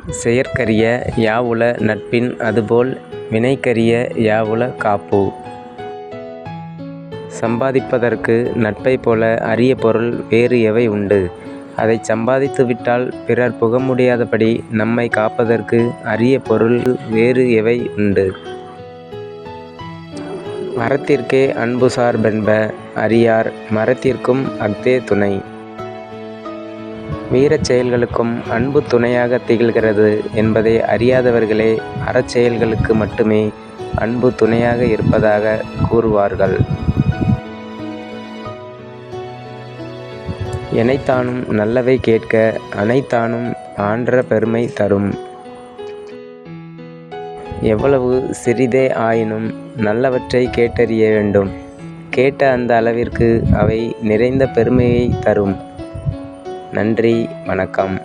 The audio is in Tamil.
செயற்கரிய யாவுள நட்பின் அதுபோல் வினைக்கரிய யாவுள காப்பு. சம்பாதிப்பதற்கு நட்பைப் போல அரிய பொருள் வேறு எவை உண்டு? அதைச் சம்பாதித்து விட்டால் பிறர் புக முடியாதபடி நம்மை காப்பதற்கு அரிய பொருள் வேறு எவை உண்டு? அறத்திற்கே அன்புசார் பென்ப அறியார் மறத்திற்கும் அஃதே துணை. வீரச் செயல்களுக்கும் அன்பு துணையாக திகழ்கிறது என்பதை அறியாதவர்களே அறச்செயல்களுக்கு மட்டுமே அன்பு துணையாக இருப்பதாக கூறுவார்கள். எனைத்தானும் நல்லவை கேட்க அனைத்தானும் ஆன்ற பெருமை தரும். எவ்வளவு சிறிதே ஆயினும் நல்லவற்றைக் கேட்டறிய வேண்டும். கேட்ட அந்த அளவிற்கு அவை நிறைந்த பெருமையை தரும். நன்றி, வணக்கம்.